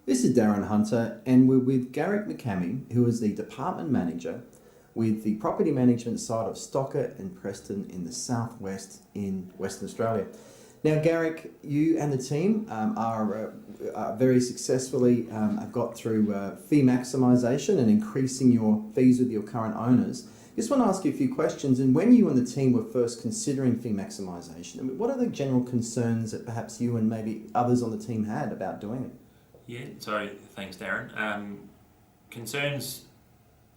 This is Darren Hunter, and we're with Garrick McCamey, who is the Department Manager with the property management side of Stocker and Preston in the southwest in Western Australia. Now, Garrick, you and the team are very successfully have got through fee maximisation and increasing your fees with your current owners. Just want to ask you a few questions. And when you and the team were first considering fee maximisation, what are the general concerns that perhaps you and maybe others on the team had about doing it? Yeah, so thanks, Darren. Concerns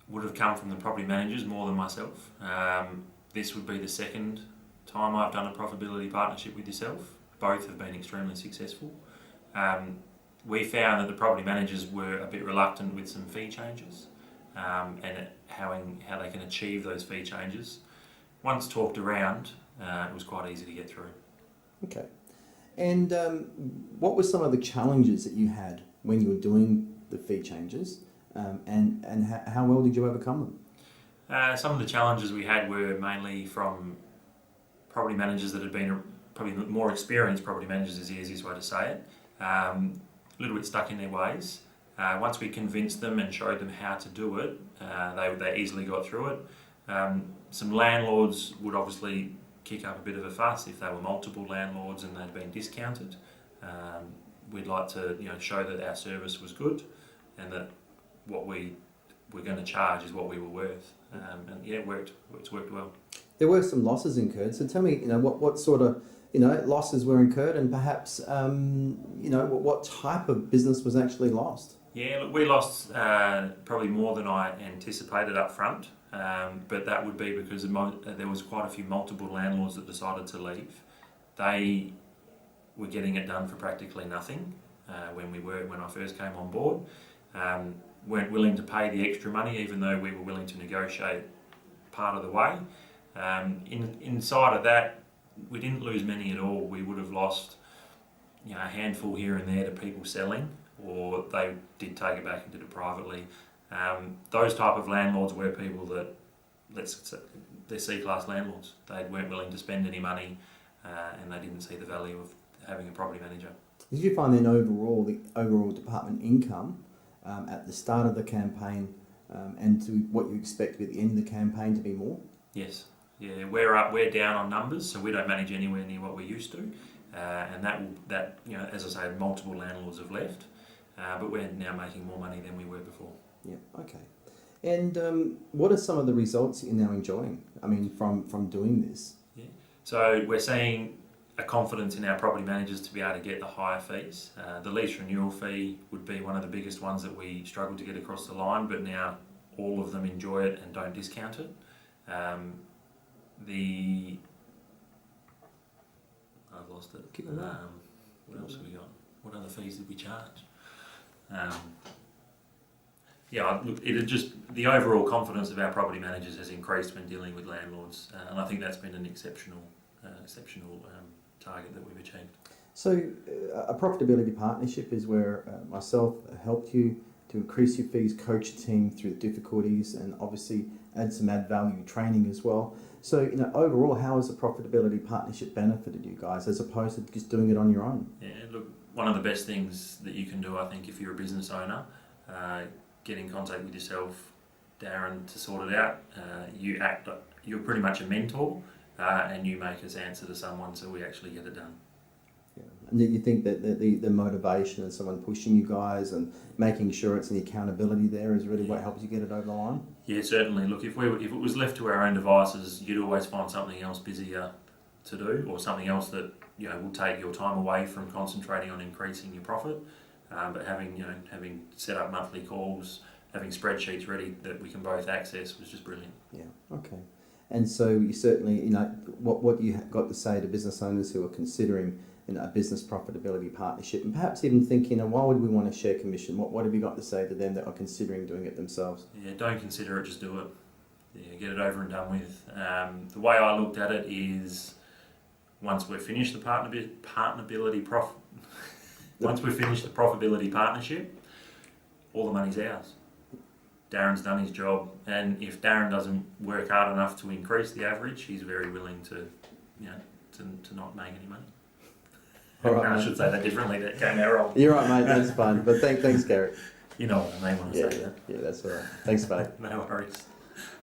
would have come from the property managers more than myself. This would be the second time I've done a profitability partnership with yourself. Both have been extremely successful. We found that the property managers were a bit reluctant with some fee changes and how they can achieve those fee changes. Once talked around, it was quite easy to get through. Okay. And what were some of the challenges that you had when you were doing the fee changes, and how well did you overcome them? Some of the challenges we had were mainly from property managers that had been probably more experienced property managers is the easiest way to say it, a little bit stuck in their ways. Once we convinced them and showed them how to do it, they easily got through it. Some landlords would obviously kick up a bit of a fuss if they were multiple landlords and they'd been discounted. We'd like to show that our service was good and that what we were going to charge is what we were worth. And yeah, it's worked well. There were some losses incurred, so tell me, what sort of losses were incurred, and perhaps what type of business was actually lost? Yeah, look, we lost probably more than I anticipated up front, but that would be because there was quite a few multiple landlords that decided to leave. They were getting it done for practically nothing when I first came on board. Weren't willing to pay the extra money, even though we were willing to negotiate part of the way. Inside of that, we didn't lose many at all. We would have lost a handful here and there to people selling, or they did take it back and did it privately. Those type of landlords were people that, they're C-class landlords. They weren't willing to spend any money, and they didn't see the value of having a property manager. Did you find then the overall department income at the start of the campaign and to what you expect at the end of the campaign to be more? Yes. Yeah, we're down on numbers, so we don't manage anywhere near what we used to, and that as I say, multiple landlords have left, but we're now making more money than we were before. Yeah. Okay. And what are some of the results that you're now enjoying? I mean, from doing this. Yeah. So we're seeing a confidence in our property managers to be able to get the higher fees. The lease renewal fee would be one of the biggest ones that we struggled to get across the line, but now all of them enjoy it and don't discount it. I've lost it. What else have we got? What other fees did we charge? The overall confidence of our property managers has increased when dealing with landlords, and I think that's been an exceptional target that we've achieved. So, a profitability partnership is where myself helped you to increase your fees, coach your team through the difficulties, and obviously add value training as well. So, overall, how has the profitability partnership benefited you guys as opposed to just doing it on your own? Yeah, look, one of the best things that you can do, I think, if you're a business owner, get in contact with yourself, Darren, to sort it out. You're pretty much a mentor, and you make us answer to someone so we actually get it done. Yeah. And do you think that the motivation of someone pushing you guys and making sure it's the accountability there is really what helps you get it over the line? Yeah, certainly. Look, if it was left to our own devices, you'd always find something else busier to do, or something else that will take your time away from concentrating on increasing your profit. But having set up monthly calls, having spreadsheets ready that we can both access was just brilliant. Yeah. Okay. And so you certainly, what you got to say to business owners who are considering a business profitability partnership, and perhaps even thinking, why would we want to share commission? What have you got to say to them that are considering doing it themselves? Yeah, don't consider it, just do it. Yeah, get it over and done with. The way I looked at it is, once we've finished the profitability partnership, all the money's ours. Darren's done his job, and if Darren doesn't work hard enough to increase the average, he's very willing to not make any money. All right, I mate. should say that differently. That came out wrong. You're right, mate. That's fine. But thanks, Garrick. You know what I mean when I say that. Yeah, that's all right. Thanks, mate. No worries.